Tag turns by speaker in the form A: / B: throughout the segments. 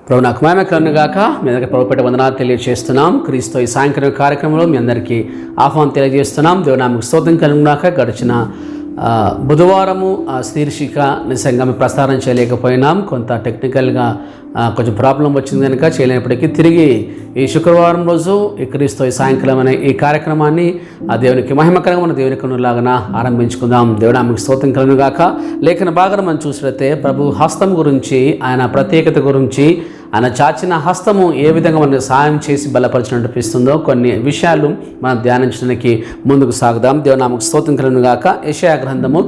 A: ప్రభు నాకు మహిమ కలుగును గాక. మీ అందరికీ ప్రభు పేట వందనాలు తెలియజేస్తున్నాం. క్రీస్తు ఈ సాయంకాలం కార్యక్రమంలో మీ అందరికీ ఆహ్వానం తెలియజేస్తున్నాం. దేవుని నామముకు స్తోత్రం కలుగును గాక. గడిచిన బుధవారము శీర్షిక నిజంగా మేము ప్రసారం చేయలేకపోయినాం. కొంత టెక్నికల్గా కొంచెం ప్రాబ్లం వచ్చింది కనుక చేయలేనప్పటికీ తిరిగి ఈ శుక్రవారం రోజు ఈ క్రీస్తు ఈ సాయంకాలం అనే ఈ కార్యక్రమాన్ని ఆ దేవునికి మహిమకరంగా మన దేవుని కనులాగా ఆరంభించుకుందాం. దేవుని ఆమెకు స్తోత్రం కలుగును గాక. లేఖన భాగం మనం చూసినట్లయితే ప్రభు హస్తం గురించి, ఆయన ప్రత్యేకత గురించి, ఆయన చాచిన హస్తము ఏ విధంగా మనకు సహాయం చేసి బలపరచినట్టు అనిపిస్తుందో కొన్ని విషయాలు మనం ధ్యానించడానికి ముందుకు సాగుదాం. దేవుని ఆమెకు స్తోత్రం కలుగును గాక. యెషయా గ్రంథము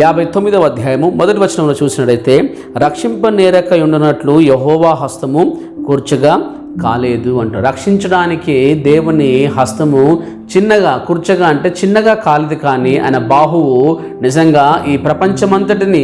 A: 59వ అధ్యాయము 1వ వచనంలో చూసినట్లయితే, రక్షింపనేరక ఉండునట్లు యెహోవా హస్తము కూర్చగా కాలేదు అంటారు. రక్షించడానికి దేవుని హస్తము చిన్నగా, కూర్చగా అంటే చిన్నగా కాలేదు, కానీ ఆయన బాహువు నిజంగా ఈ ప్రపంచమంతటిని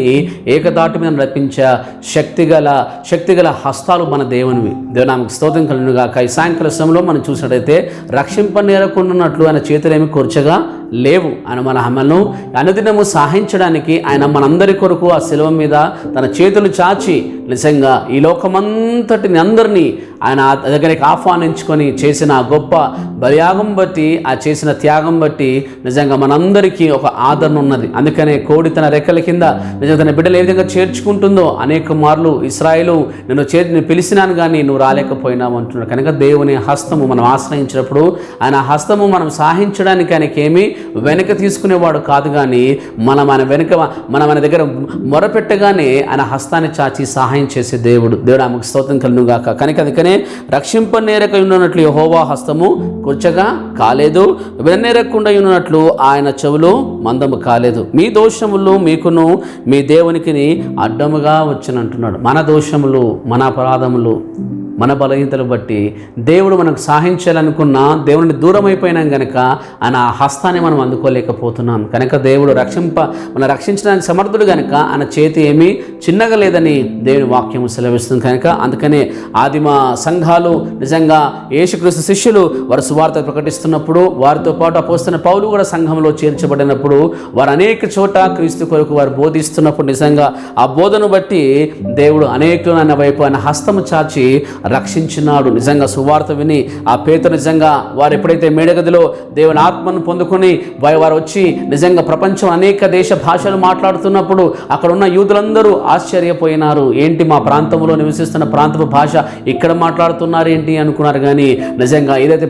A: ఏకదాటి మీద నడిపించే శక్తిగల హస్తాలు మన దేవునివి. దేవునామకు స్తోత్రం కలుగును గాక. ఈ సాయంకాల సమయంలో మనం చూసినట్టయితే రక్షింపనేరకుండాన్నట్లు ఆయన చేతులేమి కూర్చగా లేవు. ఆయన మనను అనుదినము సహాయించడానికి ఆయన మనందరి కొరకు ఆ శిలువ మీద తన చేతులు చాచి నిజంగా ఈ లోకమంతటిని అందరినీ ఆయన దగ్గరికి ఆహ్వానించుకొని చేసిన ఆ గొప్ప బలియాగం బట్టి, ఆ చేసిన త్యాగం బట్టి నిజంగా మనందరికీ ఒక ఆదరణ ఉన్నది. అందుకనే కోడి తన రెక్కల కింద నిజంగా తన బిడ్డలు ఏ విధంగా చేర్చుకుంటుందో అనేక మార్లు ఇశ్రాయేలు నేను పిలిచినాను కానీ నువ్వు రాలేకపోయినావు అంటున్నాడు. కనుక దేవుని హస్తము మనం ఆశ్రయించినప్పుడు ఆయన హస్తము మనం సహాయించడానికి ఆయనకి ఏమీ వెనక తీసుకునేవాడు కాదు, కానీ మన దగ్గర మొరపెట్టగానే ఆయన హస్తాన్ని చాచి సహాయం చేసే దేవుడు. దేవుడు ఆమెకు స్తోత్రం కలుగును గాక. అందుకనే రక్షింపనేరక ఉన్నట్లు యెహోవా హస్తము కూర్చగా కాలేదు, వెన్నెరకుండా ఉన్నట్లు ఆయన చెవులు మందము కాలేదు. మీ దోషములు మీకును మీ దేవునికి అడ్డముగా వచ్చినంటున్నాడు. మన దోషములు, మన అపరాధములు, మన బలహీనతలు బట్టి దేవుడు మనకు సహాయించాలనుకున్న దేవుని దూరం అయిపోయినాం కనుక ఆయన హస్తాన్ని మనం అందుకోలేకపోతున్నాం. కనుక దేవుడు మనం రక్షించడానికి సమర్థుడు కనుక ఆయన చేతి ఏమీ చిన్నగా లేదని దేవుని వాక్యం సెలవిస్తుంది. కనుక అందుకనే ఆదిమ సంఘాలు నిజంగా యేసుక్రీస్తు శిష్యులు వారు సువార్త ప్రకటిస్తున్నప్పుడు, వారితో పాటు అపోస్తలుడైన పౌలు కూడా సంఘంలో చేర్చబడినప్పుడు, వారు అనేక చోట క్రీస్తు కొరకు వారు బోధిస్తున్నప్పుడు నిజంగా ఆ బోధను బట్టి దేవుడు అనేకులను ఆయన వైపు ఆయన హస్తము చాచి రక్షించినాడు. నిజంగా సువార్త విని ఆ పేతురు నిజంగా వారు ఎప్పుడైతే మేడగదిలో దేవుని ఆత్మను పొందుకొని వారు వచ్చి నిజంగా ప్రపంచం అనేక దేశ భాషలు మాట్లాడుతున్నప్పుడు అక్కడ ఉన్న యూదులందరూ ఆశ్చర్యపోయినారు. ఏంటి మా ప్రాంతంలో నివసిస్తున్న ప్రాంతపు భాష ఇక్కడ మాట్లాడుతున్నారు ఏంటి అనుకున్నారు. కానీ నిజంగా ఏదైతే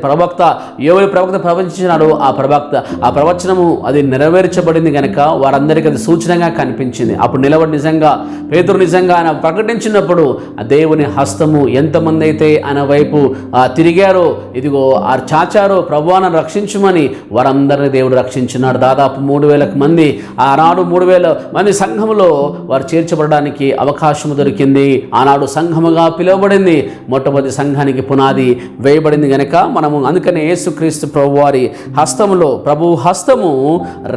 A: యోవేలు ప్రవక్త ప్రవచించినాడో ఆ ప్రవచనము అది నెరవేర్చబడింది కనుక వారందరికీ అది సూచనగా కనిపించింది. అప్పుడు నిలబడి నిజంగా పేతురు నిజంగా ఆయన ప్రకటించినప్పుడు ఆ దేవుని హస్తము ఎంతమంది అయితే ఆయన వైపు తిరిగారో, ఇదిగో ఆ చాచారో ప్రభువాను రక్షించుమని వారందరినీ దేవుడు రక్షించినాడు. దాదాపు 3,000 మంది, ఆనాడు 3,000 మంది సంఘములో వారు చేర్చబడడానికి అవకాశం దొరికింది. ఆనాడు సంఘముగా పిలువబడింది. మొట్టమొదటి సంఘానికి పునాది వేయబడింది కనుక మనము అందుకనే యేసుక్రీస్తు ప్రభు వారి హస్తములో, ప్రభు హస్తము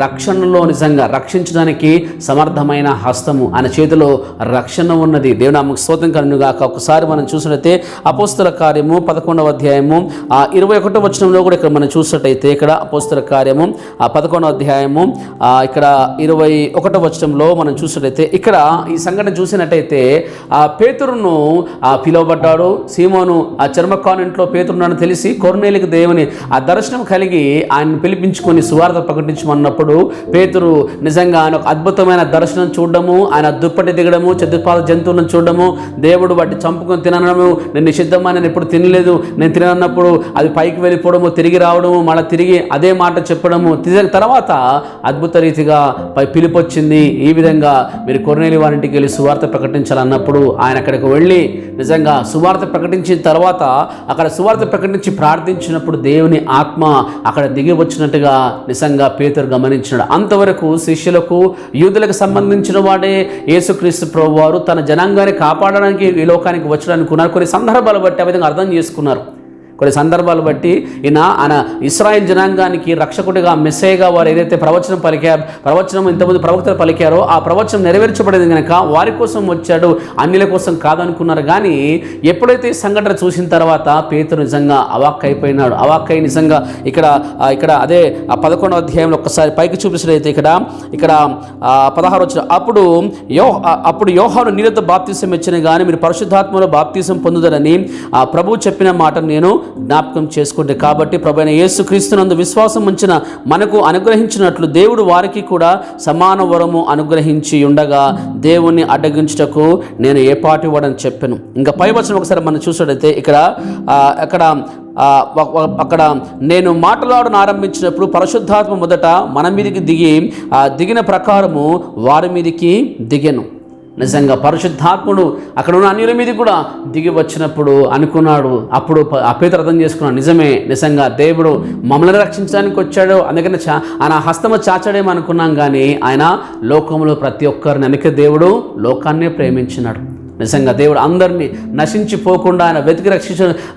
A: రక్షణలో నిజంగా రక్షించడానికి సమర్థమైన హస్తము. ఆయన చేతిలో రక్షణ ఉన్నది. దేవుని నామముకు స్తోత్రం కలుగును గాక. ఒకసారి మనం చూసినట్లయితే అపోస్తల కార్యము 11వ అధ్యాయము 21వ వచనంలో కూడా ఇక్కడ మనం చూసినట్టయితే, ఇక్కడ అపోస్తల కార్యము 11వ అధ్యాయము ఇక్కడ 21వ వచనంలో మనం చూసినట్టయితే, ఇక్కడ ఈ సంఘటన చూసినట్టయితే పేతురును పిలువబడ్డాడు. సీమోను ఆ చర్మకాను ఇంట్లో పేతురున్నాను తెలిసి కొర్నేలికి దేవుని ఆ దర్శనం కలిగి ఆయన పిలిపించుకొని సువార్త ప్రకటించమన్నప్పుడు పేతురు నిజంగా ఆయన ఒక అద్భుతమైన దర్శనం చూడడము, ఆయన దుప్పటి దిగడము, చతుర్పాద జంతువులను చూడడము, దేవుడు వాటిని చంపుకొని తినడము, నేను నిషిద్ధమా, నేను ఎప్పుడు తినలేదు, నేను తినన్నప్పుడు అది పైకి వెళ్ళిపోవడము, తిరిగి రావడము, మళ్ళీ తిరిగి అదే మాట చెప్పడము, తర్వాత అద్భుత రీతిగా పిలుపు వచ్చింది. ఈ విధంగా మీరు కొర్నేలి వారింటికి వెళ్ళి సువార్త ప్రకటించాలన్నప్పుడు ఆయన అక్కడికి వెళ్ళి నిజంగా సువార్త ప్రకటించిన తర్వాత అక్కడ సువార్త ప్రకటించి ప్రార్థించినప్పుడు దేవుని ఆత్మ అక్కడ దిగి వచ్చినట్టుగా నిజంగా పేతురు గమనించినాడు. అంతవరకు శిష్యులకు, యూదులకు సంబంధించిన వాడే యేసుక్రీస్తు ప్రభువారు తన జనాంగాన్ని కాపాడడానికి ఈ లోకానికి వచ్చడానికి కొన్ని సందర్భాలు బట్టి ఆ విధంగా అర్థం చేసుకున్నారు. కొన్ని సందర్భాలు బట్టి ఆయన ఇశ్రాయేల్ జనాంగానికి రక్షకుడిగా మెస్సేగా వారు ఏదైతే ప్రవచనం ఇంతమంది ప్రవక్తలు పలికారో ఆ ప్రవచనం నెరవేర్చబడింది కనుక వారి కోసం వచ్చాడు, అన్యుల కోసం కాదనుకున్నారు. కానీ ఎప్పుడైతే ఈ సంఘటన చూసిన తర్వాత పేతురు నిజంగా అవాక్కైపోయినాడు. అవాక్కై నిజంగా ఇక్కడ అదే 11వ అధ్యాయంలో ఒక్కసారి పైకి చూపించినట్లయితే ఇక్కడ 16 వచ్చిన అప్పుడు యోహాను నీళ్ళతో బాప్తిసం ఇచ్చిన కానీ మీరు పరిశుద్ధాత్మలో బాప్తిసం పొందుదరని ప్రభువు చెప్పిన మాట నేను జ్ఞాపకం చేసుకుంటే, కాబట్టి ప్రభు అయిన యేసుక్రీస్తునందు విశ్వాసం ఉంచిన మనకు అనుగ్రహించినట్లు దేవుడు వారికి కూడా సమాన వరము అనుగ్రహించి ఉండగా దేవుణ్ణి అడ్డగించుటకు నేను ఏ పాటి వాడని చెప్పాను. ఇంకా పై వచనం ఒకసారి మనం చూసినట్లయితే అక్కడ నేను మాట్లాడను ఆరంభించినప్పుడు పరిశుద్ధాత్మ మొదట మన మీదకి దిగిన ప్రకారము వారి మీదకి దిగెను. నిజంగా పరిశుద్ధాత్ముడు అక్కడ ఉన్న అన్యుల మీద కూడా దిగి వచ్చినప్పుడు అనుకున్నాడు, అప్పుడు పేతురు అర్థం చేసుకున్నాడు, నిజంగా దేవుడు మమ్మల్ని రక్షించడానికి వచ్చాడు, అందుకని ఆయన హస్తము చాచడేమో అనుకున్నాం. కానీ ఆయన లోకంలో ప్రతి ఒక్కరిని వెనక దేవుడు లోకాన్నే ప్రేమించినాడు. నిజంగా దేవుడు అందరినీ నశించిపోకుండా ఆయన వెతికి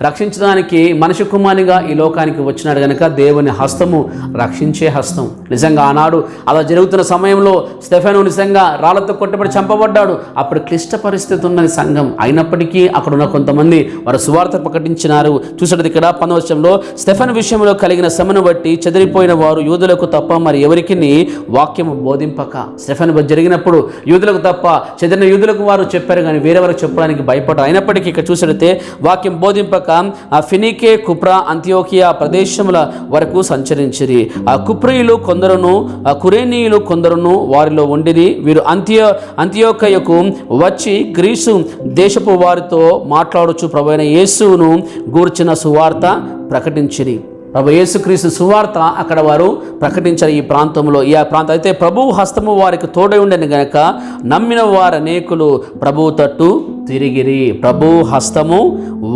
A: రక్షించడానికి మనిషి కుమారునిగా ఈ లోకానికి వచ్చినాడు కనుక దేవుని హస్తము రక్షించే హస్తం. నిజంగా ఆనాడు అలా జరుగుతున్న సమయంలో స్టెఫెను నిజంగా రాళ్లతో కొట్టబడి చంపబడ్డాడు. అప్పుడు క్లిష్ట పరిస్థితి ఉన్నది సంఘం. అయినప్పటికీ అక్కడ ఉన్న కొంతమంది వారు సువార్త ప్రకటించినారు. చూసినది ఇక్కడ 15వ వచనంలో స్టెఫెను విషయంలో కలిగిన శ్రమను బట్టి చెదిరిపోయిన వారు యూదులకు తప్ప మరి ఎవరికి వాక్యము బోధింపక. స్టెఫెను జరిగినప్పుడు యూదులకు తప్ప చెదిరిన యూదులకు వారు చెప్పారు కానీ వేరే వరకు చెప్పడానికి భయపడ్డారు. అయినప్పటికీ ఇక్కడ చూసినట్లయితే వాక్యం బోధింపక ఫినికే, కుప్రా, అంత్యోకియా ప్రదేశముల వరకు సంచరించిరి. ఆ కుప్రీయులు కొందరును కురేనీయులు కొందరును వారిలో ఉండిరి. వీరు అంత్యోకయకు వచ్చి గ్రీసు దేశపు వారితో మాట్లాడుచు ప్రభువైన యేసును గూర్చిన సువార్త ప్రకటించిరి. ప్రభు యేసుక్రీస్తు సువార్త అక్కడ వారు ప్రకటించారు ఈ ప్రాంతంలో. ఈ ప్రాంతం అయితే ప్రభువు హస్తము వారికి తోడై ఉండని గనక నమ్మిన వారు అనేకులు ప్రభువు తట్టు తిరిగిరి. ప్రభువు హస్తము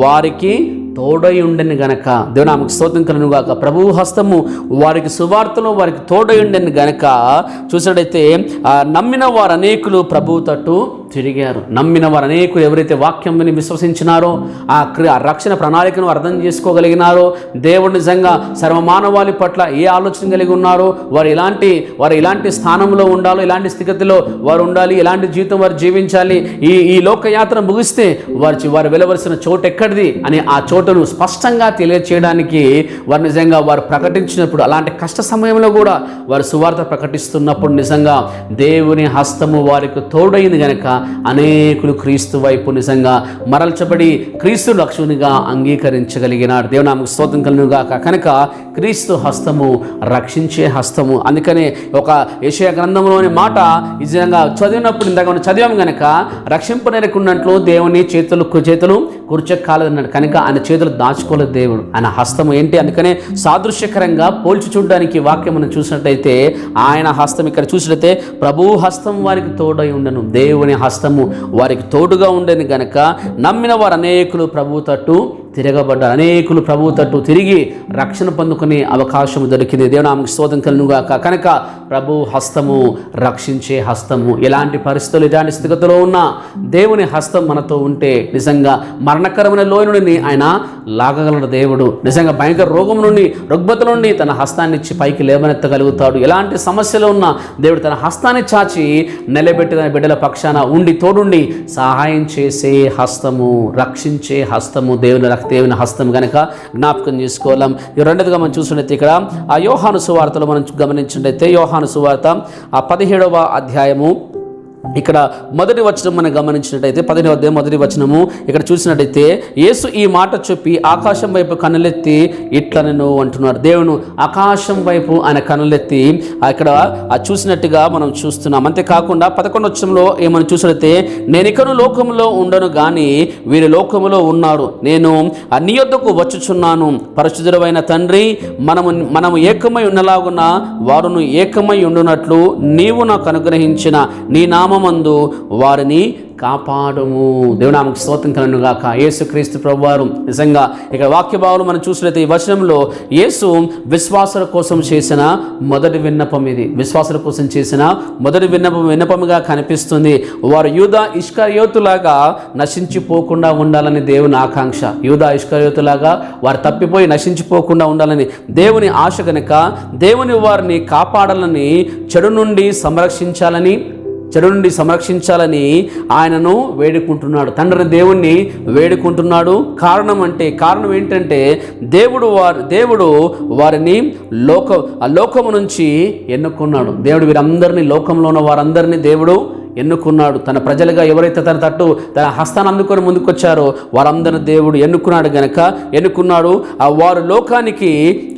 A: వారికి తోడై ఉండని గనక దేవునామకు స్తోత్రం కలుగును గాక. ప్రభువు హస్తము వారికి సువార్తలో వారికి తోడై ఉండని గనక చూసినట్టయితే నమ్మిన వారు అనేకులు ప్రభువు తట్టు తిరిగారు. నమ్మిన వారు అనేకులు ఎవరైతే వాక్యం విని విశ్వసించినారో ఆ రక్షణ ప్రణాళికను అర్థం చేసుకోగలిగినారో, దేవుడు నిజంగా సర్వమానవాళి పట్ల ఏ ఆలోచన కలిగి ఉన్నారో, వారు ఇలాంటి స్థానంలో ఉండాలో, ఇలాంటి స్థితిలో వారు ఉండాలి, ఎలాంటి జీవితం వారు జీవించాలి, ఈ లోకయాత్ర ముగిస్తే వారు వెళ్ళవలసిన చోటు ఎక్కడిది అని ఆ చోటును స్పష్టంగా తెలియచేయడానికి వారు నిజంగా వారు ప్రకటించినప్పుడు, అలాంటి కష్ట సమయంలో కూడా వారు సువార్త ప్రకటిస్తున్నప్పుడు నిజంగా దేవుని హస్తము వారికి తోడైంది కనుక అనేకులు క్రీస్తు వైపు నిజంగా మరల్చబడి క్రీస్తు రక్షకునిగా అంగీకరించగలిగినాడు. దేవునామకు స్తోత్రం కలుగును గాక. కనుక క్రీస్తు హస్తము రక్షించే హస్తము. అందుకనే ఒక యెషయా గ్రంథంలోని మాట నిజంగా చదివినప్పుడు ఇందాక చదివాము కనుక రక్షింపనేరకున్నట్లు దేవుని చేతులు కూర్చోకాలన్నాడు. కనుక ఆయన చేతులు దాచుకోలేదు దేవుడు. ఆయన హస్తము ఏంటి? అందుకనే సాదృశ్యకరంగా పోల్చి చూడడానికి వాక్యం మనం చూసినట్టయితే ఆయన హస్తం ఇక్కడ చూసినట్లయితే ప్రభువు హస్తం వారికి తోడై ఉండను, దేవుని హస్తము వారికి తోడుగా ఉండని గనక నమ్మిన వారు అనేకులు ప్రభువు తట్టు తిరగబడ్డారు. అనేకులు ప్రభువు తట్టు తిరిగి రక్షణ పొందుకునే అవకాశం దొరికింది. దేవునామకు స్తోత్రం కలుగును గాక. కనుక ప్రభువు హస్తము రక్షించే హస్తము. ఎలాంటి పరిస్థితులు, ఎలాంటి స్థితిలో ఉన్నా దేవుని హస్తం మనతో ఉంటే నిజంగా మరణకరమైన లోయ నుండి ఆయన లాగగలడు దేవుడు. నిజంగా భయంకర రోగం నుండి, రుగ్మత నుండి తన హస్తాన్ని ఇచ్చి పైకి లేవనెత్తగలుగుతాడు. ఎలాంటి సమస్యలు ఉన్నా దేవుడు తన హస్తాన్ని చాచి నిలబెట్టి తన బిడ్డల పక్షాన ఉండి తోడుండి సహాయం చేసే హస్తము, రక్షించే హస్తము దేవుని హస్తం కనుక జ్ఞాపకం చేసుకోవాలి. రెండోదిగా మనం చూసినట్లయితే ఇక్కడ ఆ యోహాను సువార్తలో మనం గమనించినట్లయితే యోహాను సువార్త 17వ అధ్యాయము ఇక్కడ మొదటి వచనం మనం గమనించినట్టయితే 15వ అధ్యాయం మొదటి వచనము ఇక్కడ చూసినట్టయితే యేసు ఈ మాట చెప్పి ఆకాశం వైపు కన్నులెత్తి ఇట్లనెను అంటున్నారు. దేవుడు ఆకాశం వైపు ఆయన కన్నులెత్తి ఇక్కడ చూసినట్టుగా మనం చూస్తున్నాం. అంతేకాకుండా 11వ వచనంలో ఏమని చూసినట్లయితే నేనికను లోకములో ఉండను గాని వీరి లోకములో ఉన్నారు, నేను నీ యొద్దకు వచ్చుచున్నాను. పరిశుద్ధుడైన తండ్రి, మనము ఏకమై ఉన్నలాగున వారును ఏకమై ఉండునట్లు నీవు నాకు అనుగ్రహించిన నీ నామమందు వారిని కాపాడుము. దేవుని నామముకు స్తోత్రం కలుగును గాక. యేసుక్రీస్తు ప్రభువారు నిజంగా ఇక్కడ వాక్య భావాలు మనం చూసినట్లయితే ఈ వచనంలో యేసు విశ్వాసుల కోసం చేసిన మొదటి విన్నపం ఇది. విశ్వాసుల కోసం చేసిన మొదటి విన్నపముగా కనిపిస్తుంది. వారు యూదా ఇష్కరియోతులాగా నశించిపోకుండా ఉండాలని దేవుని ఆకాంక్ష. యూదా ఇష్కరియోతులాగా వారు తప్పిపోయి నశించిపోకుండా ఉండాలని దేవుని ఆశ కనుక దేవుని వారిని కాపాడాలని, చెడు నుండి సంరక్షించాలని ఆయనను వేడుకుంటున్నాడు. తండ్రి దేవుణ్ణి వేడుకుంటున్నాడు. కారణం ఏంటంటే దేవుడు వారిని లోకము నుంచి ఎన్నుకున్నాడు. దేవుడు వీరందరినీ, లోకంలో ఉన్న వారందరినీ దేవుడు ఎన్నుకున్నాడు. తన ప్రజలుగా ఎవరైతే తన హస్తాన్ని అందుకొని ముందుకొచ్చారో వారందరిని దేవుడు ఎన్నుకున్నాడు. వారు లోకానికి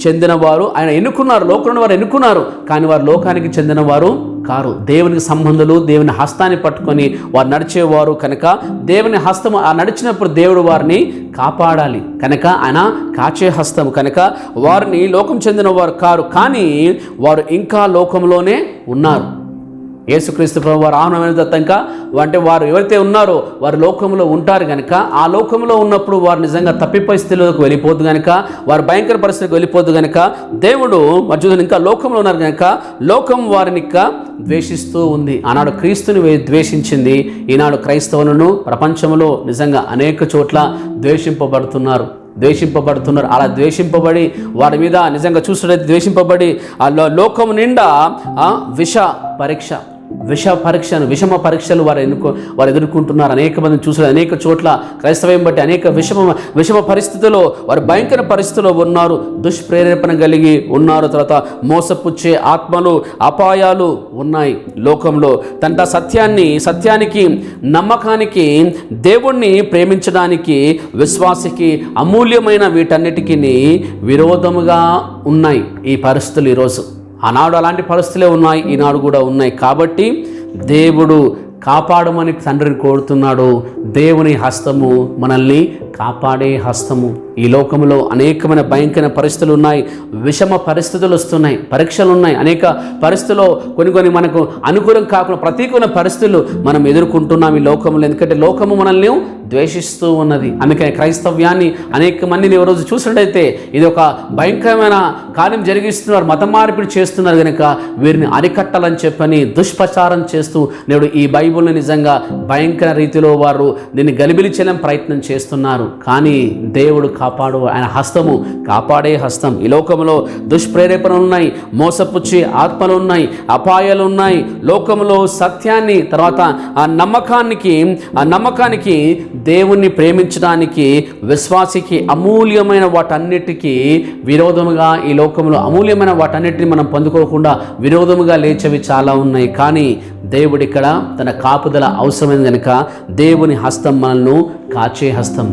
A: చెందినవారు. ఆయన ఎన్నుకున్నారు, లోకంలో వారు ఎన్నుకున్నారు, కానీ వారు లోకానికి చెందినవారు కారు. దేవునికి సంబంధులు, దేవుని హస్తాన్ని పట్టుకొని వారు నడిచేవారు కనుక దేవుని హస్తము నడిచినప్పుడు దేవుడు వారిని కాపాడాలి కనుక ఆయన కాచే హస్తం కనుక వారిని లోకం చెందిన వారు కారు, కానీ వారు ఇంకా లోకంలోనే ఉన్నారు. యేసుక్రీస్తు ప్రభు వారు ఆహ్వానం దత్తంగా అంటే వారు ఎవరైతే ఉన్నారో వారు లోకంలో ఉంటారు కనుక ఆ లోకంలో ఉన్నప్పుడు వారు నిజంగా తప్పిపోయే స్థితిలోకి వెళ్ళిపోద్దు కనుక, వారు భయంకర పరిస్థితికి వెళ్ళిపోద్దు కనుక దేవుడు మధ్యలో ఇంకా లోకంలో ఉన్నారు కనుక లోకం వారిని ఇంకా ద్వేషిస్తూ ఉంది. ఆనాడు క్రీస్తుని ద్వేషించింది, ఈనాడు క్రైస్తవులను ప్రపంచంలో నిజంగా అనేక చోట్ల ద్వేషింపబడుతున్నారు. అలా ద్వేషింపబడి వారి మీద నిజంగా చూసినట్లయితే ద్వేషింపబడి ఆ లోకం నిండా విషమ పరీక్షలు వారు ఎదుర్కొంటున్నారు. అనేక మందిని చూసిన అనేక చోట్ల క్రైస్తవం బట్టి అనేక విషమ పరిస్థితుల్లో వారు భయంకర పరిస్థితుల్లో ఉన్నారు. దుష్ప్రేరేపణ కలిగి ఉన్నారు. తర్వాత మోసపుచ్చే ఆత్మలు, అపాయాలు ఉన్నాయి లోకంలో. సత్యానికి, నమ్మకానికి, దేవుణ్ణి ప్రేమించడానికి, విశ్వాసికి అమూల్యమైన వీటన్నిటికీ విరోధముగా ఉన్నాయి ఈ పరిస్థితులు ఈరోజు. ఆనాడు అలాంటి పరిస్థితులే ఉన్నాయి, ఈనాడు కూడా ఉన్నాయి. కాబట్టి దేవుడు కాపాడమని తండ్రిని కోరుతున్నాడు. దేవుని హస్తము మనల్ని కాపాడే హస్తము. ఈ లోకంలో అనేకమైన భయంకర పరిస్థితులు ఉన్నాయి, విషమ పరిస్థితులు వస్తున్నాయి, పరీక్షలు ఉన్నాయి, అనేక పరిస్థితుల్లో కొన్ని మనకు అనుకూలం కాకుండా ప్రతికూల పరిస్థితులు మనం ఎదుర్కొంటున్నాం ఈ లోకంలో. ఎందుకంటే లోకము మనల్ని ద్వేషిస్తూ ఉన్నది. అందుకని క్రైస్తవ్యాన్ని అనేక మందిని రోజు చూసినట్టయితే ఇది ఒక భయంకరమైన కార్యం జరిగిస్తున్నారు, మత మార్పిడి చేస్తున్నారు కనుక వీరిని అరికట్టాలని చెప్పని దుష్ప్రచారం చేస్తూ నేడు ఈ బైబిల్ని నిజంగా భయంకర రీతిలో వారు దీన్ని గలిబిలి చేయడం ప్రయత్నం చేస్తున్నారు. కానీ దేవుడు ఆయన హస్తము కాపాడే హస్తం. ఈ లోకంలో దుష్ప్రేరేపణలు ఉన్నాయి, మోసపుచ్చే ఆత్మలు ఉన్నాయి, అపాయాలు ఉన్నాయి. లోకంలో సత్యాన్ని, తర్వాత ఆ నమ్మకానికి దేవుణ్ణి ప్రేమించడానికి, విశ్వాసికి అమూల్యమైన వాటన్నిటికీ విరోధముగా ఈ లోకంలో అమూల్యమైన వాటన్నిటిని మనం పొందుకోకుండా విరోధముగా లేచేవి చాలా ఉన్నాయి. కానీ దేవుడు ఇక్కడ తన కాపుదల అవసరమైంది కనుక దేవుని హస్తం మనల్ని కాచే హస్తం,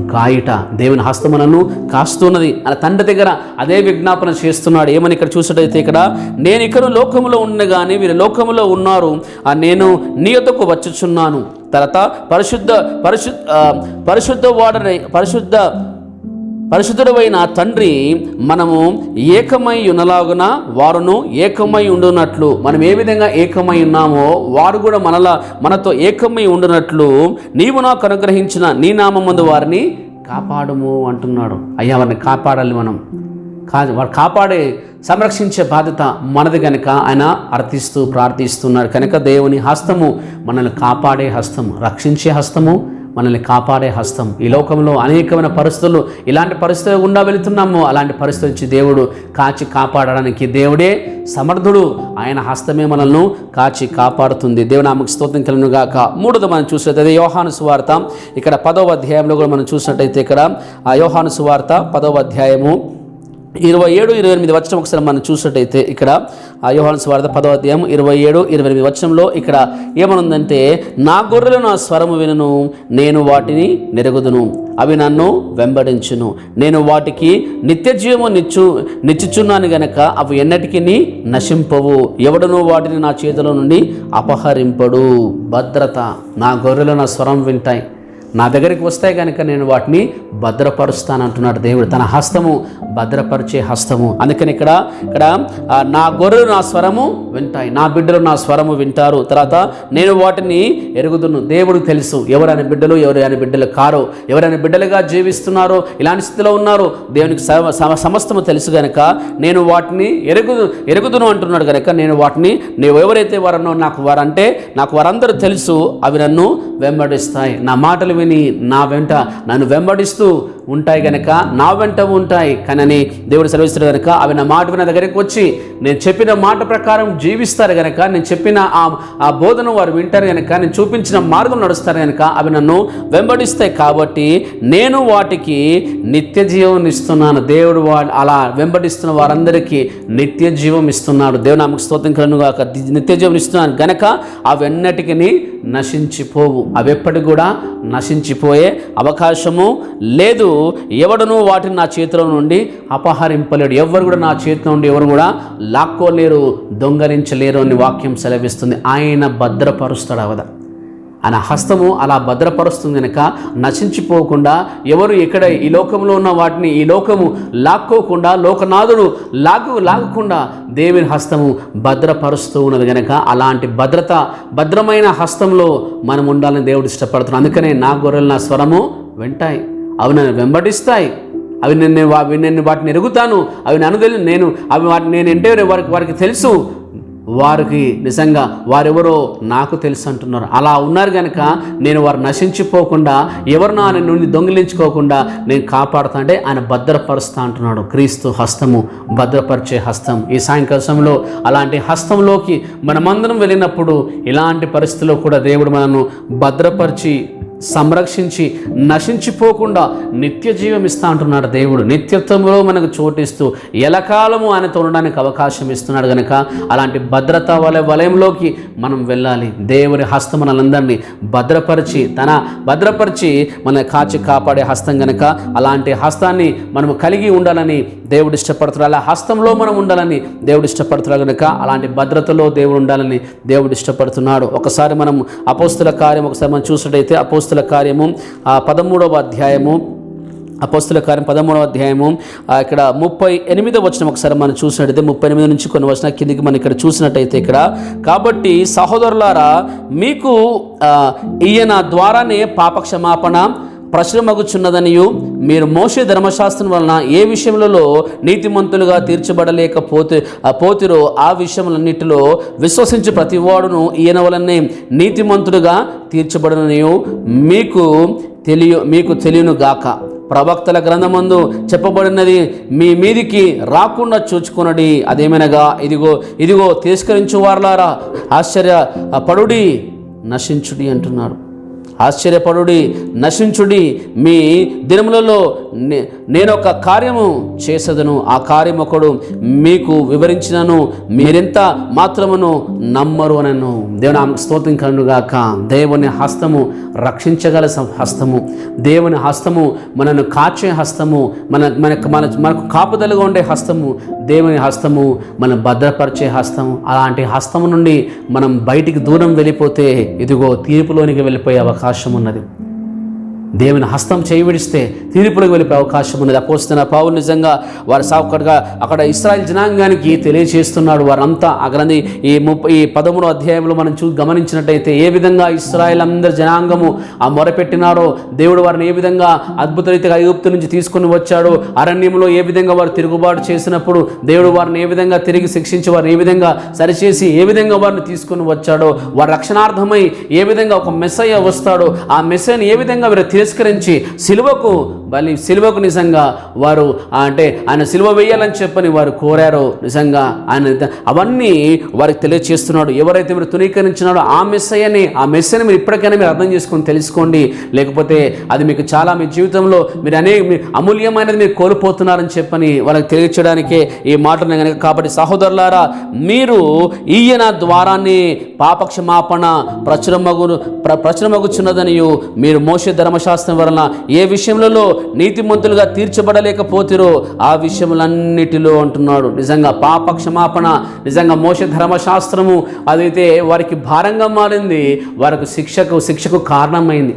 A: దేవుని హస్తం మనల్ని కాస్తున్నది. అలా తండ్రి దగ్గర అదే విజ్ఞాపన చేస్తున్నాడు. ఏమని ఇక్కడ చూసినట్టయితే ఇక్కడ నేను ఇక్కడ లోకములో ఉండగానే వీరు లోకములో ఉన్నారు, నేను నీ యొద్దకు వచ్చుచున్నాను. తర్వాత పరిశుద్ధుడైన తండ్రి మనము ఏకమై ఉన్నలాగున వారును ఏకమై ఉండునట్లు, మనం ఏ విధంగా ఏకమై ఉన్నామో వారు కూడా మనతో ఏకమై ఉండునట్లు నీవు నాకు అనుగ్రహించిన నీ నామమందు వారిని కాపాడుము అంటున్నాడు. అయ్యా వారిని కాపాడాలి మనం. వారు సంరక్షించే బాధ్యత మనది కనుక ఆయన అర్థిస్తూ ప్రార్థిస్తున్నాడు. కనుక దేవుని హస్తము మనల్ని కాపాడే హస్తము, రక్షించే హస్తము, మనల్ని కాపాడే హస్తం. ఈ లోకంలో అనేకమైన పరిస్థితులు, ఇలాంటి పరిస్థితులు గుండా వెళుతున్నాము. అలాంటి పరిస్థితుల నుంచి దేవుడు కాచి కాపాడడానికి దేవుడే సమర్థుడు. ఆయన హస్తమే మనల్ని కాచి కాపాడుతుంది. దేవుని నామముకు స్తోత్రం కలుగును గాక. మూడోది మనం చూసినట్లయితే యోహాను సువార్త ఇక్కడ 10వ అధ్యాయంలో కూడా మనం చూసినట్టయితే ఇక్కడ ఆ యోహాను సువార్త 10వ అధ్యాయము 27-28 వచనం ఒకసారి మనం చూసినట్టయితే ఇక్కడ యోహాను సువార్త 10వ అధ్యాయం 27-28 వచనంలో ఇక్కడ ఏమనుందంటే, నా గొర్రెలు నా స్వరము వినును, నేను వాటిని నెరుగుదును, అవి నన్ను వెంబడించును, నేను వాటికి నిత్య జీవము నిచ్చుచున్నాను గనక అవి ఎన్నటికీ నశింపవు, ఎవడును వాటిని నా చేతిలో నుండి అపహరింపడు. భద్రత. నా గొర్రెలు నా స్వరం వింటాయి, నా దగ్గరికి వస్తాయి కనుక నేను వాటిని భద్రపరుస్తానంటున్నాడు దేవుడు. తన హస్తము భద్రపరిచే హస్తము. అందుకని ఇక్కడ నా గొర్రెలు నా స్వరము వింటాయి, నా బిడ్డలు నా స్వరము వింటారు. తర్వాత నేను వాటిని ఎరుగుదును. దేవుడికి తెలుసు ఎవరైనా బిడ్డలు ఎవరైనా బిడ్డలు కారో, ఎవరైనా బిడ్డలుగా జీవిస్తున్నారో, ఇలాంటి స్థితిలో ఉన్నారో దేవునికి సమస్తము తెలుసు కనుక నేను వాటిని ఎరుగుదును అంటున్నాడు కనుక నేను వాటిని ఎవరైతే వారన్నో నాకు వారందరూ తెలుసు. అవి నన్ను వెంబడిస్తాయి, నా మాటలు విని నా వెంట నన్ను వెంబడిస్తూ ఉంటాయి కనుక నా వెంట ఉంటాయి. కానీ దేవుడు సెలవిస్తాడు కనుక అవి నా మాట విన దగ్గరికి వచ్చి నేను చెప్పిన మాట ప్రకారం జీవిస్తారు కనుక, నేను చెప్పిన ఆ బోధన వారు వింటారు కనుక, నేను చూపించిన మార్గం నడుస్తారు కనుక అవి నన్ను వెంబడిస్తాయి. కాబట్టి నేను వాటికి నిత్య జీవం ఇస్తున్నాను. దేవుడు అలా వెంబడిస్తున్న వారందరికీ నిత్య జీవం ఇస్తున్నాడు. దేవుడు నామకు స్తోత్రం కలుగును గాక. నిత్య జీవం ఇస్తున్నాను గనక అవెన్నటికీ నశించిపోవు, అవెప్పటికి కూడా నశించిపోయే అవకాశము లేదు. ఎవడును వాటిని నా చేతిలో నుండి అపహరింపలేడు. ఎవరు కూడా నా చేతిలో నుండి ఎవరు కూడా లాక్కోలేరు, దొంగలించలేరు అని వాక్యం సెలవిస్తుంది. ఆయన భద్రపరుస్తాడు అవద. ఆయన హస్తము అలా భద్రపరుస్తుంది కనుక నశించిపోకుండా ఎవరు ఇక్కడ ఈ లోకంలో ఉన్న వాటిని ఈ లోకము లాక్కోకుండా, లోకనాథుడు లాగకుండా దేవుని హస్తము భద్రపరుస్తూ ఉన్నది కనుక అలాంటి భద్రమైన హస్తంలో మనం ఉండాలని దేవుడు ఇష్టపడుతున్నాడు. అందుకనే నా గొర్రెలు నా స్వరము వింటాయి, అవి నన్ను వెంబడిస్తాయి, అవి నేను వాటిని ఎరుగుతాను, అవి నేను అంటే వారికి తెలుసు, వారికి నిజంగా వారెవరో నాకు తెలుసు అంటున్నారు. అలా ఉన్నారు కనుక నేను వారు నశించిపోకుండా, ఎవరు నా నుండి దొంగిలించుకోకుండా నేను కాపాడుతా అంటే ఆయన భద్రపరుస్తా అంటున్నాడు. క్రీస్తు హస్తము భద్రపరిచే హస్తం. ఈ సాయంకాల సమయంలో అలాంటి హస్తంలోకి మనమందరం వెళ్ళినప్పుడు ఇలాంటి పరిస్థితుల్లో కూడా దేవుడు మనను భద్రపరిచి సంరక్షించి నశించిపోకుండా నిత్య జీవం ఇస్తా అంటున్నాడు దేవుడు. నిత్యత్వంలో మనకు చోటిస్తూ ఎలకాలము ఆయనతో ఉండడానికి అవకాశం ఇస్తున్నాడు కనుక అలాంటి భద్రతా వలయంలోకి మనం వెళ్ళాలి. దేవుని హస్తం మనందరినీ భద్రపరిచి మన కాచి కాపాడే హస్తం కనుక అలాంటి హస్తాన్ని మనం కలిగి ఉండాలని దేవుడు ఇష్టపడుతున్నాడు. అలా హస్తంలో మనం ఉండాలని దేవుడు ఇష్టపడుతున్నాడు కనుక అలాంటి భద్రతలో దేవుడు ఉండాలని దేవుడు ఇష్టపడుతున్నాడు. ఒకసారి మనం అపోస్తుల కార్యం ఒకసారి మనం చూసినట్టయితే అపోస్తుల కార్యము 13వ అధ్యాయము ఇక్కడ 38వ వచనం ఒకసారి మనం చూసినట్టయితే 38 నుంచి కొన్ని వచనాల కిందికి మనం ఇక్కడ చూసినట్టయితే ఇక్కడ కాబట్టి సహోదరులారా మీకు ఈయన ద్వారానే పాపక్షమాపణ ప్రచురమగుచున్నదనియు మీరు మోషే ధర్మశాస్త్రం వలన ఏ విషయములలో నీతిమంతులుగా తీర్చబడలేకపోతిరో ఆ విషయములన్నిటిలో విశ్వసించి ప్రతివాడును ఈయన వలనే నీతిమంతుడుగా తీర్చబడననియు మీకు తెలియను గాక. ప్రవక్తల గ్రంథమందు చెప్పబడినది మీ మీదికి రాకుండా చూచుకొనడి. అదేమనగా ఇదిగో తిరస్కరించు వారలారా ఆశ్చర్యపడుడి నశించుడి అంటున్నాడు. ఆశ్చర్యపడుడి నశించుడి, మీ దినములలో నేను ఒక కార్యము చేసేదను, ఆ కార్యము ఒకడు మీకు వివరించినను మీరెంత మాత్రమును నమ్మరు అనను. దేవుని స్తోత్రం కలుగును గాక. దేవుని హస్తము రక్షించగల హస్తము, దేవుని హస్తము మనను కాచే హస్తము, మనకు కాపుదలుగా ఉండే హస్తము, దేవుని హస్తము మనం భద్రపరిచే హస్తము. అలాంటి హస్తము నుండి మనం బయటికి దూరం వెళ్ళిపోతే ఇదిగో తీర్పులోనికి వెళ్ళిపోయే అవకాశం ఉన్నది. దేవుని హస్తం చేయి విడిస్తే తీర్పులకు వెళ్ళిపోయే అవకాశం ఉన్నది. అపోస్తలుడైన పౌలు నిజంగా వారు సాకుగా అక్కడ ఇశ్రాయేల్ జనాంగానికి తెలియజేస్తున్నాడు. వారంతా ఆ గ్రంథి ఈ 13వ అధ్యాయంలో మనం గమనించినట్టయితే ఏ విధంగా ఇశ్రాయేల్ అందరి జనాంగము ఆ మొరపెట్టినారో, దేవుడు వారిని ఏ విధంగా అద్భుత రీతిగా ఐగుప్తు నుంచి తీసుకుని వచ్చాడో, అరణ్యంలో ఏ విధంగా వారు తిరుగుబాటు చేసినప్పుడు దేవుడు వారిని ఏ విధంగా తిరిగి శిక్షించి వారిని ఏ విధంగా సరిచేసి ఏ విధంగా వారిని తీసుకుని వచ్చాడో, వారి రక్షణార్థమై ఏ విధంగా ఒక మెస్సయ్య వస్తాడో ఆ మెస్సయ్యని ఏ విధంగా వీరు తిరస్కరించి సిలువకు నిజంగా వారు అంటే ఆయన సిలువ వేయాలని చెప్పని వారు కోరారో నిజంగా ఆయన అవన్నీ వారికి తెలియజేస్తున్నాడు. ఎవరైతే మీరు తునీకరించినాడో ఆ మెస్సయ్యని మీరు ఇప్పటికైనా మీరు అర్థం చేసుకొని తెలుసుకోండి, లేకపోతే అది మీకు చాలా మీ జీవితంలో మీరు అమూల్యమైనది మీరు కోల్పోతున్నారని చెప్పని వాళ్ళకి తెలియచేయడానికే ఈ మాటలు కనుక. కాబట్టి సహోదరులారా, మీరు ఈయన ద్వారాన్ని పాపక్షమాపణ ప్రచురమగుచున్నదనియు మీరు మోషే ధర్మశాస్త్రం వలన ఏ విషయంలో నీతిమంతులుగా తీర్చబడలేకపోతిరో ఆ విషయములన్నిటిలో అంటున్నాడు. నిజంగా పాప క్షమాపణ నిజంగా మోషే ధర్మశాస్త్రము అదైతే వారికి భారంగా మారింది, వారికి శిక్షకు కారణమైంది.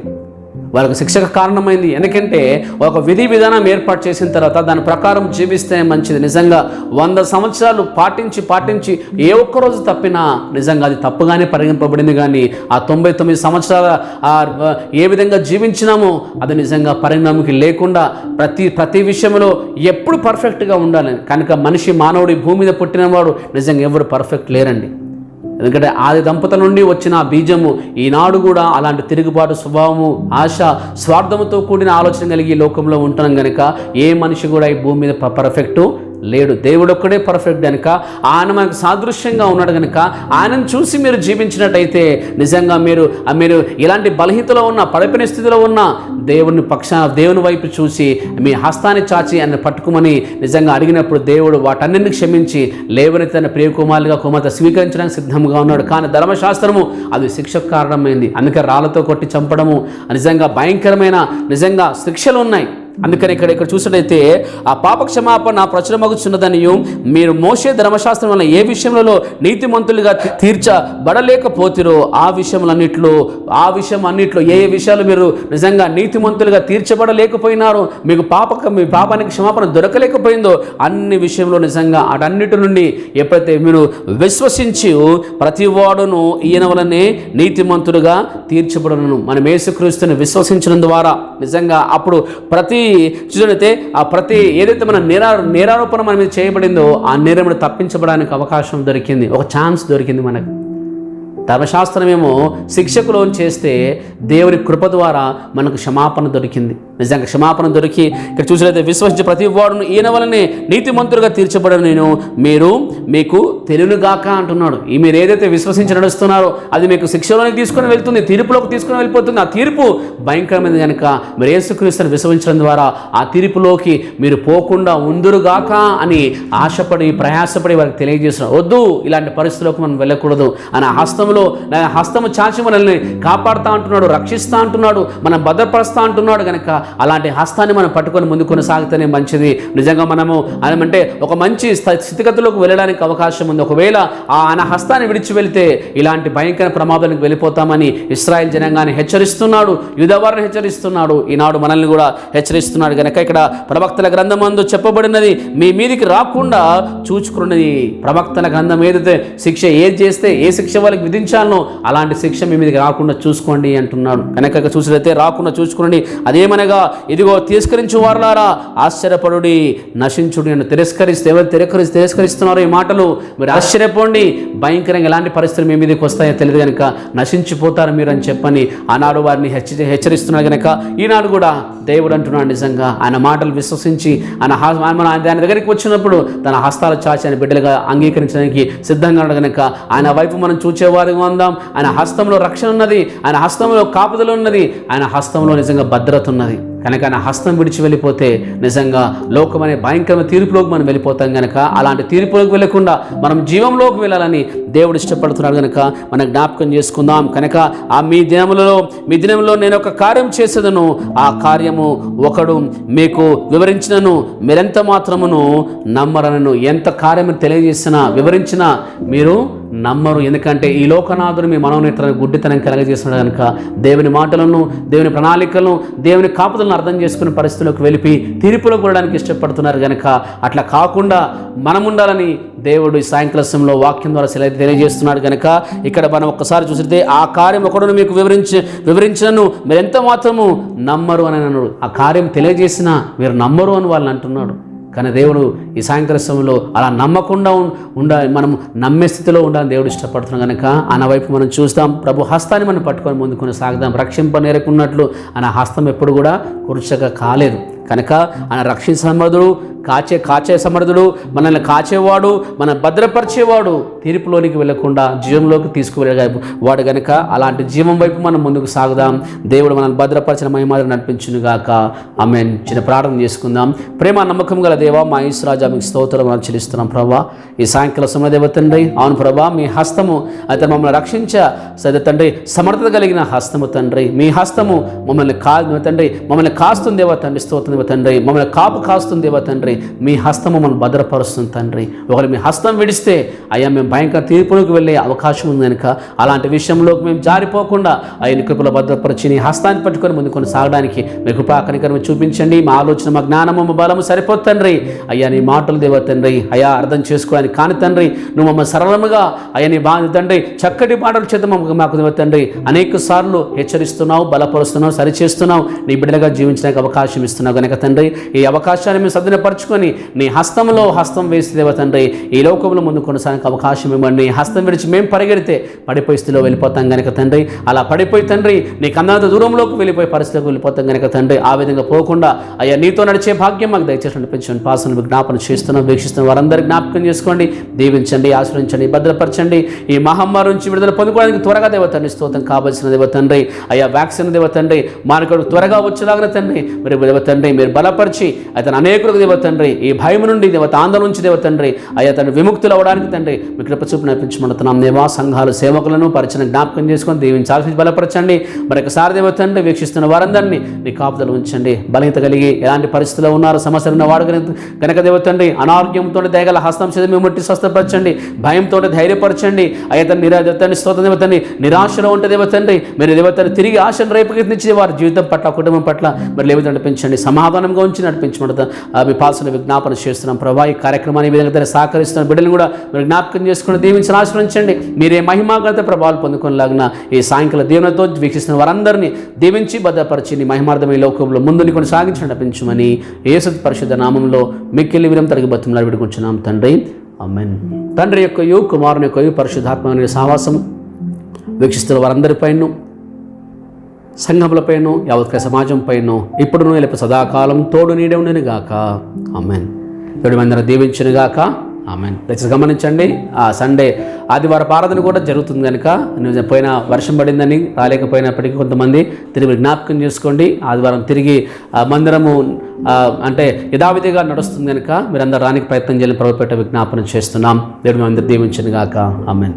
A: వాళ్ళకు శిక్షకు కారణమైంది. ఎందుకంటే ఒక విధి విధానం ఏర్పాటు చేసిన తర్వాత దాని ప్రకారం జీవిస్తే మంచిది. నిజంగా 100 సంవత్సరాలు పాటించి ఏ ఒక్కరోజు తప్పినా నిజంగా అది తప్పుగానే పరిగణింపబడింది. కానీ ఆ 99 సంవత్సరాల ఏ విధంగా జీవించినామో అది నిజంగా పరిణామంకి లేకుండా ప్రతి విషయంలో ఎప్పుడు పర్ఫెక్ట్గా ఉండాలని. కనుక మానవుడి భూమి మీద పుట్టినవాడు నిజంగా ఎవరు పర్ఫెక్ట్ లేరండి. ఎందుకంటే ఆది దంపతుల నుండి వచ్చిన ఆ బీజము ఈనాడు కూడా అలాంటి తిరుగుబాటు స్వభావము, ఆశ, స్వార్థముతో కూడిన ఆలోచన కలిగి లోకంలో ఉంటున్నాం కనుక ఏ మనిషి కూడా ఈ భూమి మీద పర్ఫెక్టు లేడు. దేవుడు ఒక్కడే పర్ఫెక్ట్ కనుక ఆయన మనకు సాదృశ్యంగా ఉన్నాడు కనుక ఆయనను చూసి మీరు జీవించినట్టయితే నిజంగా మీరు ఇలాంటి బలహీనతలో ఉన్న పడిపోయిన స్థితిలో ఉన్న దేవుని వైపు చూసి మీ హస్తాన్ని చాచి ఆయన పట్టుకోమని నిజంగా అడిగినప్పుడు దేవుడు వాటన్నింటిని క్షమించి లేవనెత్తి తన ప్రియకుమారులుగా కుమార్తె స్వీకరించడానికి సిద్ధంగా ఉన్నాడు. కానీ ధర్మశాస్త్రము అది శిక్షకు కారణమైంది. అందుకే రాళ్లతో కొట్టి చంపడము నిజంగా భయంకరమైన నిజంగా శిక్షలు ఉన్నాయి. అందుకని ఇక్కడ చూసినట్లయితే ఆ పాప క్షమాపణ ప్రచురమగుచున్నదనియు మీరు మోషే ధర్మశాస్త్రం వల్ల ఏ విషయంలో నీతిమంతులుగా తీర్చబడలేకపోతిరో ఆ విషయం అన్నిట్లో ఏ విషయాలు మీరు నిజంగా నీతిమంతులుగా తీర్చబడలేకపోయినారో మీ పాపానికి క్షమాపణ దొరకలేకపోయిందో అన్ని విషయంలో నిజంగా అటన్నిటి నుండి ఎప్పుడైతే మీరు విశ్వసించి ప్రతి వాడును ఈయన వలనే నీతిమంతులుగా తీర్చబడను. మనం యేసుక్రీస్తుని విశ్వసించడం ద్వారా నిజంగా అప్పుడు ప్రతి ఏదైతే మన నేరారోపణ మన మీద చేయబడిందో ఆ నేరం తప్పించబడానికి అవకాశం దొరికింది, ఒక ఛాన్స్ దొరికింది మనకు. ధర్మశాస్త్రమేమో శిక్షకు లోన్ చేస్తే దేవుని కృప ద్వారా మనకు క్షమాపణ దొరికింది. నిజంగా క్షమాపణ దొరికి ఇక్కడ చూసినట్లయితే విశ్వసించి ప్రతి వాడును ఈయన వలనే నీతిమంతులుగా తీర్చబడను నేను మీకు తెలియనుగాక అంటున్నాడు. మీరు ఏదైతే విశ్వసించి నడుస్తున్నారో అది మీకు శిక్షలోనికి తీసుకొని వెళ్తుంది, తీర్పులోకి తీసుకొని వెళ్ళిపోతుంది. ఆ తీర్పు భయంకరమైనది కనుక మీరు యేసుక్రీస్తుని విశ్వసించడం ద్వారా ఆ తీర్పులోకి మీరు పోకుండా ఉందురుగాక అని ఆశపడి ప్రయాసపడి వారికి తెలియజేస్తున్నారు. వద్దు, ఇలాంటి పరిస్థితులకు మనం వెళ్ళకూడదు అని హస్తము చాచి మనల్ని కాపాడుతా అంటున్నాడు, రక్షిస్తా అంటున్నాడు, మనం భద్రపరుస్తా అంటున్నాడు. కనుక అలాంటి హస్తాన్ని మనం పట్టుకొని ముందు కొనసాగితేనే మంచిది. నిజంగా మనము అంటే ఒక మంచి స్థితిగతిలోకి వెళ్ళడానికి అవకాశం ఉంది. ఒకవేళ ఆయన హస్తాన్ని విడిచి వెళితే ఇలాంటి భయంకర ప్రమాదానికి వెళ్ళిపోతామని ఇశ్రాయేల్ జనాంగాన్ని హెచ్చరిస్తున్నాడు, యూదావారిని హెచ్చరిస్తున్నాడు, ఈనాడు మనల్ని కూడా హెచ్చరిస్తున్నాడు. కనుక ఇక్కడ ప్రవక్తల గ్రంథమందు చెప్పబడినది మీ మీదికి రాకుండా చూచుకున్నది. ప్రవక్తల గ్రంథం ఏదైతే శిక్ష ఏది చేస్తే ఏ శిక్ష వాళ్ళకి విధించాలనో అలాంటి శిక్ష మీ మీదకి రాకుండా చూసుకోండి అంటున్నాడు. కనుక చూసినట్లయితే రాకుండా చూసుకోండి. అదేమనగా ఇదిగో తిరస్కరించు వారలారా ఆశ్చర్యపడుడి, నశించుడి అని తిరస్కరిస్తే ఎవరు తిరస్కరిస్తున్నారో ఈ మాటలు మీరు ఆశ్చర్యపోండి. భయంకరంగా ఎలాంటి పరిస్థితులు మీ మీదకి వస్తాయో తెలియదు కనుక నశించిపోతారు మీరు అని చెప్పని ఆనాడు వారిని హెచ్చరిస్తున్నారు. కనుక ఈనాడు కూడా దేవుడు అంటున్నాడు నిజంగా ఆయన మాటలు విశ్వసించి ఆయన దగ్గరికి వచ్చినప్పుడు తన హస్తాలు చాచి ఆయన బిడ్డలుగా అంగీకరించడానికి సిద్ధంగా ఉన్నాడు. కనుక ఆయన వైపు మనం చూచేవారిగా ఉందాం. ఆయన హస్తంలో రక్షణ ఉన్నది, ఆయన హస్తంలో కాపుదల ఉన్నది, ఆయన హస్తంలో నిజంగా భద్రత ఉన్నది. కనుక ఆయన హస్తం విడిచి వెళ్ళిపోతే నిజంగా లోకమనే భయంకరమైన తీర్పులోకి మనం వెళ్ళిపోతాం. కనుక అలాంటి తీర్పులోకి వెళ్ళకుండా మనం జీవంలోకి వెళ్ళాలని దేవుడు ఇష్టపడుతున్నాడు. కనుక మనం జ్ఞాపకం చేసుకుందాం. కనుక మీ దినంలో నేను ఒక కార్యం చేసేదను, ఆ కార్యము ఒకడు మీకు వివరించినను మీరెంత మాత్రమును నమ్మరనను. ఎంత కార్యము తెలియజేసినా వివరించినా మీరు నమ్మరు. ఎందుకంటే ఈ లోకనాథుడు మీ మనోనేత్రాన్ని గుడ్డితనం కలగజేస్తున్నాడు. కనుక దేవుని మాటలను, దేవుని ప్రణాళికలను, దేవుని కాపుదలను అర్థం చేసుకునే పరిస్థితులకు వెళ్ళి తీర్పులోకి వెళ్ళడానికి ఇష్టపడుతున్నారు. కనుక అట్లా కాకుండా మనం ఉండాలని దేవుడు ఈ సాయంకాల సమయంలో వాక్యం ద్వారా తెలియజేస్తున్నాడు. కనుక ఇక్కడ మనం ఒక్కసారి చూసితే ఆ కార్యం ఒకడును మీకు వివరించినను మీరు ఎంత మాత్రము నమ్మరు అని అన్నాడు. ఆ కార్యం తెలియజేసినా మీరు నమ్మరు అని వాళ్ళని అంటున్నాడు. కానీ దేవుడు ఈ సాయంకాల సమయంలో అలా నమ్మకుండా మనం నమ్మే స్థితిలో ఉండాలని దేవుడు ఇష్టపడుతున్నాం. కనుక ఆయన వైపు మనం చూస్తాం. ప్రభు హస్తాన్ని మనం పట్టుకొని ముందు కొనసాగుదాం. రక్షింపనేరకున్నట్లు ఆయన హస్తం ఎప్పుడు కూడా కురుచగా కాలేదు. కనుక ఆయన రక్షణ సమర్థుడు, కాచే సమర్థుడు, మనల్ని కాచేవాడు, మనం భద్రపరిచేవాడు, తీర్పులోనికి వెళ్లకుండా జీవంలోకి తీసుకువెళ్ళవాడు. కనుక అలాంటి జీవం వైపు మనం ముందుకు సాగుదాం. దేవుడు మనల్ని భద్రపరిచిన మహిమాలను నడిపించునుగాక. ఆమేన్. చిన్న ప్రార్థన చేసుకుందాం. ప్రేమ నమ్మకం గల దేవా, మా యేసురాజా మీకు స్తోత్రం చెల్లిస్తున్నాం ప్రభా. ఈ సాయంకాల సమయ దేవ తండ్రి, అవును ప్రభా, మీ హస్తము అయితే మమ్మల్ని రక్షించ తండ్రి, సమర్థత కలిగిన హస్తము తండ్రి. మీ హస్తము మమ్మల్ని తండ్రి మమ్మల్ని కాస్తుంది దేవా తండ్రి. స్తోత్రం చేయబడుతుంది దేవ తండ్రి, మమ్మల్ని కాపు కాస్తుంది దేవ తండ్రి, మీ హస్తము మనం భద్రపరుస్తుంది తండ్రి. ఒకరు మీ హస్తం విడిస్తే అయ్యా మేము భయంకర తీర్పులకు వెళ్ళే అవకాశం ఉంది కనుక అలాంటి విషయంలోకి మేము జారిపోకుండా ఆయన కృపలో భద్రపరిచి నీ హస్తాన్ని పట్టుకొని ముందు కొనసాగడానికి మీ కృపా కనికరము చూపించండి. మా ఆలోచన, మా జ్ఞానము, మా బలము సరిపోదు తండ్రి. అయ్యా నీ మాటలు దేవ తండ్రి అయ్యా అర్థం చేసుకోవడానికి కాని తండ్రి, నువ్వు మమ్మల్ని సరళముగా అయ్యా నీ బాధ తండ్రి చక్కటి మాటలు చేత మాకు దేవ తండ్రి అనేక సార్లు హెచ్చరిస్తున్నావు, బలపరుస్తున్నావు, సరిచేస్తున్నావు, నీ బిడ్డలుగా జీవించడానికి అవకాశం ఇస్తున్నావు కనుక తండ్రి ఈ అవకాశాన్ని మేము సద్వినియోగపరచుకొని నీ హస్తంలో హస్తం వేసి దేవ తండ్రి ఈ లోకంలో ముందు కొనసాగడానికి అవకాశం ఇవ్వండి. హస్తం విడిచి మేము పరిగెడితే పడిపోయి స్థితిలో వెళ్ళిపోతాం కనుక తండ్రి, అలా పడిపోయి తండ్రి నీకు అందంత దూరంలోకి వెళ్ళిపోయి పరిస్థితిలోకి వెళ్ళిపోతాం కనుక తండ్రి ఆ విధంగా పోకుండా అయ్యా నీతో నడిచే భాగ్యం మాకు దయచేసి నడిపించండి. పాసను విజ్ఞాపన చేస్తున్నాం, వీక్షిస్తున్న వారందరికీ జ్ఞాపకం చేసుకోండి, దీవించండి, ఆశ్రయించండి, భద్రపరచండి. ఈ మహమ్మారి నుంచి విడుదల పొందుకోవడానికి త్వరగా దేవ తండ్రి స్తోత్రం కావాల్సిన దేవ తండ్రి అయ్యా వ్యాక్సిన్ దేవ తండ్రి మనకు త్వరగా వచ్చేలాగా తండ్రి మీరు దేవ తండ్రి మీరు బలపరిచి అతను అనేకులకు దేవ తండ్రి ఈ భయం నుండి దేవ ఆందోళన నుంచి దేవ తండ్రి అయ్యా తను విముక్తులు అవ్వడానికి తండ్రి మీ కృప చూపు నడిపించమంటున్నాం దేవా. సంఘాలు సేవకులను పరిచయం జ్ఞాపకం చేసుకొని దీవించాల్సి బలపరచండి. మరొకసారి దేవ తండ్రి వీక్షిస్తున్న వారందరినీ నీ కాపుదలు ఉంచండి. బలహీనత కలిగి ఎలాంటి పరిస్థితుల్లో ఉన్నారు, సమస్యలు ఉన్న వాడు కనుక దేవ తండ్రి అనారోగ్యంతో దయగల హస్తం చేసి మేము ముట్టి స్వస్థపరచండి, భయంతో ధైర్యపరచండి. అయ్యా తను దేవతని స్తోత్రం దేవతని నిరాశలో ఉంటే దేవతండ్రి మీరు దేవతని తిరిగి ఆశను రేపకెత్తించి వారి జీవితం పట్ల కుటుంబం పట్ల మరి లేవి నడిపించండి, సమాధానంగా ఉంచి నడిపించమంట మీ పాల్సిన విజ్ఞాపన చేస్తున్నాం ప్రభా. ఈ కార్యక్రమాన్ని ఈ విధంగా సహకరిస్తున్న బిడ్డలు కూడా మీరు జ్ఞాపకం చేసుకుని దీవించి ఆశ్రయించండి. మీరే మహిమాగత ప్రభావాలు పొందుకునేలాగిన ఈ సాయంకాల దీవెనతో వీక్షిస్తున్న వారందరినీ దీవించి భద్రపరిచి నీ మహిమార్థం ఈ లోకంలో ముందుని కొనసాగించి నడిపించమని యేసు పరిశుద్ధ నామంలో మిక్కిలి విరం తరిగి బతుకున్నారు విడుకుంటున్నాం తండ్రి, ఆమేన్. తండ్రి యొక్కయు కుమారుని యొక్కయు పరిశుద్ధాత్మ సహవాసం వీక్షిస్తున్న వారందరిపైను, సంఘములపైన, యావత్ సమాజం పైన ఇప్పుడును లేకపోతే సదాకాలం తోడు నీడే ఉండను గాక, ఆమేన్. దేవుడు అందరూ దీవించును గాక, ఆమేన్. దయచేసి గమనించండి, ఆ సండే ఆదివారం ఆరాధన కూడా జరుగుతుంది కనుక పోయిన వర్షం పడిందని రాలేకపోయినప్పటికీ కొంతమంది తిరిగి జ్ఞాపకం చేసుకోండి. ఆదివారం తిరిగి మందిరము అంటే యథావిధిగా నడుస్తుంది కనుక మీరందరూ రానికి ప్రయత్నం చేయాలని ప్రభుపేట విజ్ఞాపన చేస్తున్నాం. దేవుడు అందరూ దీవించును గాక, ఆమేన్.